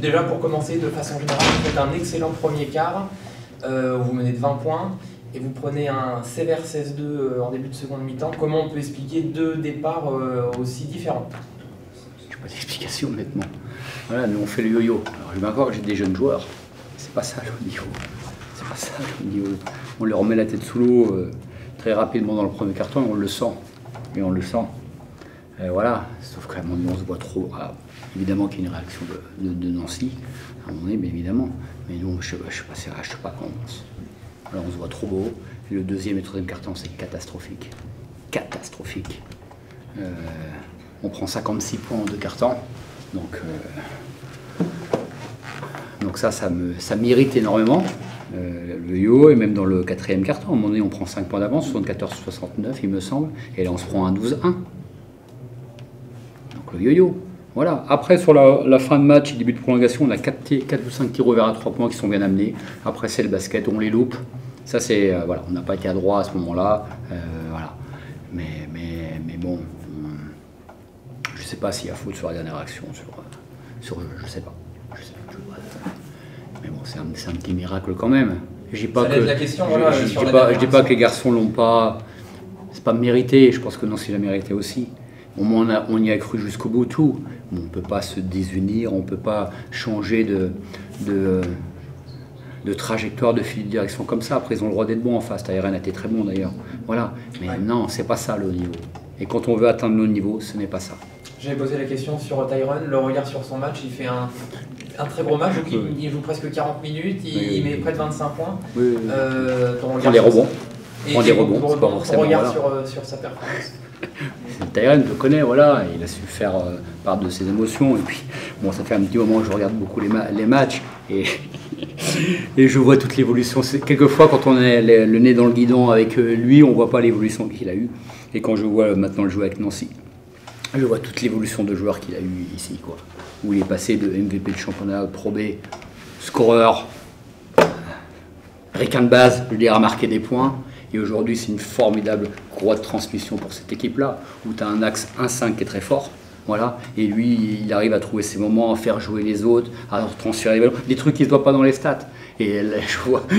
Déjà, pour commencer, de façon générale, vous faites un excellent premier quart, vous menez de 20 points, et vous prenez un sévère 16-2 en début de seconde mi-temps. Comment on peut expliquer deux départs aussi différents? Je n'ai pas d'explication, honnêtement. Voilà, nous on fait le yo-yo. Alors je m'accorde que j'ai des jeunes joueurs, c'est pas ça le niveau. C'est pas ça le niveau. On leur remet la tête sous l'eau très rapidement dans le premier carton et on le sent. Et on le sent. Et voilà, sauf qu'à un moment donné, on se voit trop. Alors, évidemment qu'il y a une réaction de Nancy, à un moment donné, mais évidemment. Mais nous, je sais pas quand on alors on se voit trop beau. Et le deuxième et troisième carton, c'est catastrophique. Catastrophique. On prend 56 points en deux cartons. Donc ça m'irrite énormément. Le yo, et même dans le quatrième carton, à un moment donné, on prend 5 points d'avance, 74-69, il me semble. Et là, on se prend un 12-1. Donc le yo-yo. Voilà. Après, sur la fin de match, début de prolongation, on a 4 ou 5 tirs ouverts à 3 points qui sont bien amenés. Après, c'est le basket, on les loupe. Ça, c'est. Voilà, on n'a pas été adroit à ce moment-là. Voilà. Mais bon, je ne sais pas s'il y a faute sur la dernière action. Je sais pas. Mais bon, c'est un petit miracle quand même. Je dis pas pas que les garçons l'ont pas. C'est pas mérité. Je pense que Nancy l'a mérité aussi. Au moins, on y a cru jusqu'au bout, tout. On ne peut pas se désunir, on ne peut pas changer de trajectoire, de fil de direction comme ça. Après, ils ont le droit d'être bons en face. Tyron a été très bon d'ailleurs. Voilà. Mais non, c'est pas ça le haut niveau. Et quand on veut atteindre le haut niveau, ce n'est pas ça. J'avais posé la question sur Tyron, le regard sur son match, il fait un très gros match, il joue presque 40 minutes, il met près de 25 points. Oui. Prend des rebonds. Ton regard sur sa performance. Tyron te connaît, voilà, il a su faire part de ses émotions. Et puis, bon, ça fait un petit moment que je regarde beaucoup les matchs et je vois toute l'évolution. Quelquefois, quand on est le nez dans le guidon avec lui, on ne voit pas l'évolution qu'il a eue. Et quand je vois maintenant le jouer avec Nancy, je vois toute l'évolution de joueur qu'il a eu ici, quoi. Où il est passé de MVP de championnat, Pro B, scoreur, requin de base, je veux dire, à marquer des points. Et aujourd'hui, c'est une formidable croix de transmission pour cette équipe-là, où tu as un axe 1-5 qui est très fort. Voilà. Et lui, il arrive à trouver ses moments, à faire jouer les autres, à transférer les ballons. Des trucs qui ne se voient pas dans les stats. Et là,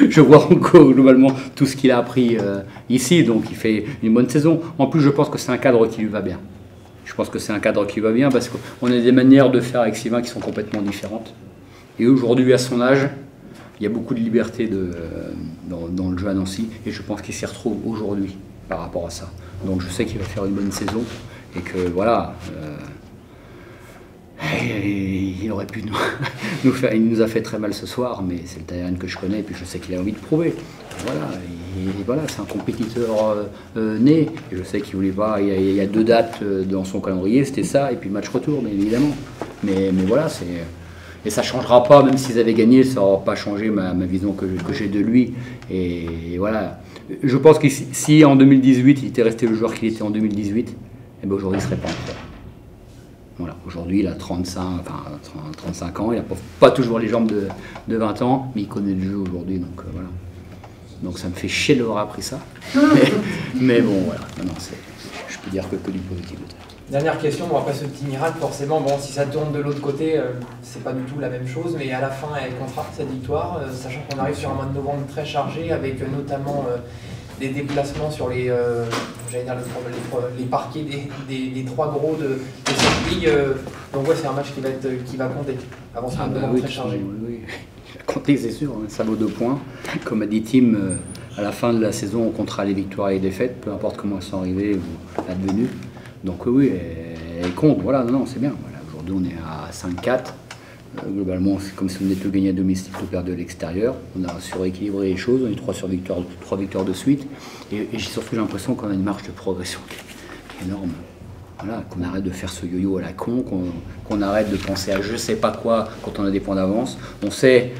je vois encore globalement tout ce qu'il a appris ici. Donc il fait une bonne saison. En plus, je pense que c'est un cadre qui lui va bien. Je pense que c'est un cadre qui va bien parce qu'on a des manières de faire avec Sylvain qui sont complètement différentes. Et aujourd'hui, à son âge, il y a beaucoup de liberté dans le jeu à Nancy et je pense qu'il s'y retrouve aujourd'hui par rapport à ça. Donc je sais qu'il va faire une bonne saison et que voilà, il aurait pu nous faire, il nous a fait très mal ce soir, mais c'est le Tyron que je connais et puis je sais qu'il a envie de prouver. Voilà, voilà, c'est un compétiteur né et je sais qu'il voulait pas. Il y a 2 dates dans son calendrier, c'était ça et puis match retour, bien évidemment. Mais voilà, c'est. Et ça ne changera pas, même s'ils avaient gagné, ça n'aura pas changé ma vision que j'ai de lui. Et voilà. Je pense que si en 2018, il était resté le joueur qu'il était en 2018, eh ben aujourd'hui, il ne serait pas encore. Voilà. Aujourd'hui, il a 35 ans, il n'a pas toujours les jambes de 20 ans, mais il connaît le jeu aujourd'hui. Donc voilà. Donc ça me fait chier d'avoir appris ça. Mais bon, voilà. Non, je peux dire que du positif. Dernière question, bon, après ce petit miracle, forcément, bon, si ça tourne de l'autre côté, c'est pas du tout la même chose, mais à la fin, elle contraste cette victoire, sachant qu'on arrive sur un mois de novembre très chargé, avec notamment des déplacements sur les parquets des 3 gros de cette ligue. Donc ouais, c'est un match qui va compter avant ce mois de novembre très chargé. Oui. Il va compter, c'est sûr, hein, ça vaut 2 points. Comme a dit Tim, à la fin de la saison, on comptera les victoires et les défaites, peu importe comment elles sont arrivées ou advenues. Donc oui, elle compte, voilà, non, c'est bien. Voilà. Aujourd'hui, on est à 5-4. Globalement, c'est comme si on était tout gagné à domicile, tout perdu à l'extérieur. On a suréquilibré les choses, on est 3 victoires de suite. Et surtout, j'ai l'impression qu'on a une marge de progression qui est énorme. Voilà, qu'on arrête de faire ce yo-yo à la con, qu'on arrête de penser à je sais pas quoi quand on a des points d'avance. On sait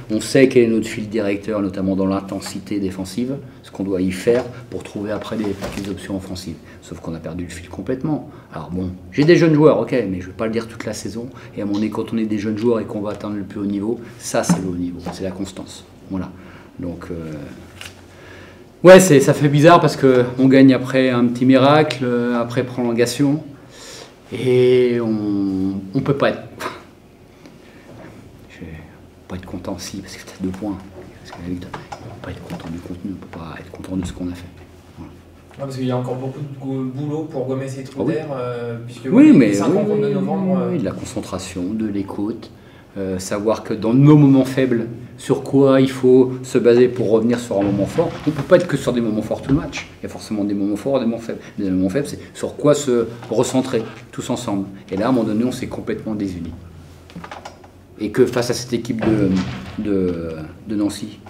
quel est notre fil directeur, notamment dans l'intensité défensive, ce qu'on doit y faire pour trouver après des petites options offensives. Sauf qu'on a perdu le fil complètement. Alors bon, j'ai des jeunes joueurs, ok, mais je ne vais pas le dire toute la saison. Et à mon avis, quand on est des jeunes joueurs et qu'on va atteindre le plus haut niveau, ça c'est le haut niveau, c'est la constance. Voilà. Donc ouais, ça fait bizarre parce qu'on gagne après un petit miracle, après prolongation. Et on peut pas être. Je vais pas être content si, parce que tu as 2 points. Parce que la victoire, on ne peut pas être content du contenu, on ne peut pas être content de ce qu'on a fait. Voilà. Ouais, parce qu'il y a encore beaucoup de boulot pour gommer ces trous d'air, puisque oui, mais les 5 rencontres de novembre... Oui, de la concentration, de l'écoute, savoir que dans nos moments faibles, sur quoi il faut se baser pour revenir sur un moment fort. On ne peut pas être que sur des moments forts tout le match. Il y a forcément des moments forts, des moments faibles. Des moments faibles, c'est sur quoi se recentrer tous ensemble. Et là, à un moment donné, on s'est complètement désunis. Et que face à cette équipe de Nancy,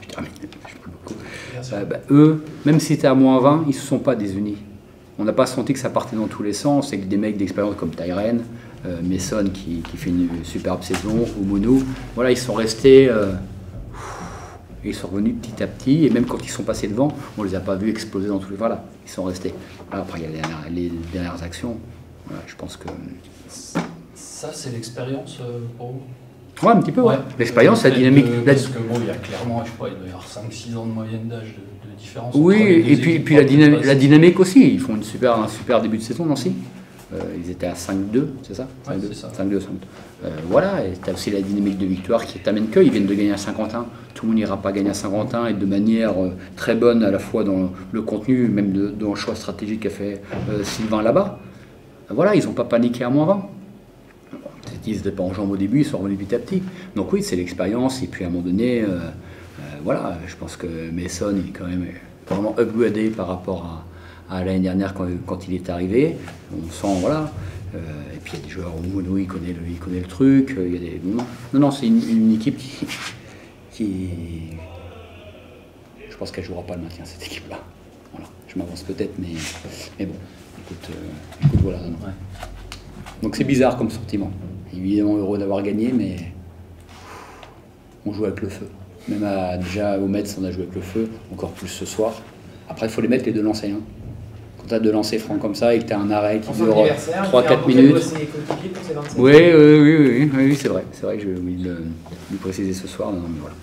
eux, même si c'était à -20, ils ne se sont pas désunis. On n'a pas senti que ça partait dans tous les sens, et que des mecs d'expérience comme Tyren, Mason qui fait une superbe saison, ou Mono, voilà, ils sont restés, ils sont revenus petit à petit, et même quand ils sont passés devant, on ne les a pas vus exploser dans tous les... Voilà, ils sont restés. Voilà, après, il y a les dernières actions. Voilà, je pense que... Ça, c'est l'expérience pour vous? Ouais, un petit peu, ouais. L'expérience, la dynamique... Parce que bon, il y a clairement, je sais pas, il doit y avoir 5-6 ans de moyenne d'âge de différence. Oui, et puis la dynamique aussi. Ils font un super début de saison, Nancy. Ils étaient à 5-2, c'est ça? Ouais, c'est ça. 5-2, 5-2. Voilà, et tu as aussi la dynamique de victoire qui t'amène qu'ils viennent de gagner à Saint-Quentin. Tout le monde n'ira pas gagner à Saint-Quentin, et de manière très bonne à la fois dans le contenu, même dans le choix stratégique qu'a fait Sylvain là-bas. Voilà, ils n'ont pas paniqué à -20. Ils n'étaient pas en jambes au début, ils sont revenus petit à petit. Donc oui, c'est l'expérience, et puis à un moment donné, voilà, je pense que Mason est quand même vraiment upgradé par rapport à l'année dernière quand il est arrivé. On sent, voilà. Et puis il y a des joueurs, Mono, il connaît le truc. Il y a des... Non, c'est une équipe qui... Je pense qu'elle ne jouera pas le maintien, cette équipe-là. Voilà. Je m'avance peut-être, mais bon, écoute voilà. Non. Ouais. Donc c'est bizarre comme sentiment. Évidemment heureux d'avoir gagné, mais on joue avec le feu. Même déjà au Metz, on a joué avec le feu, encore plus ce soir. Après, il faut les mettre les 2 lancers. Hein. Quand tu as 2 lancers francs comme ça et que tu as un arrêt qui dure 3-4 minutes. Oui, c'est vrai. C'est vrai que je vais lui préciser ce soir. Non, mais voilà.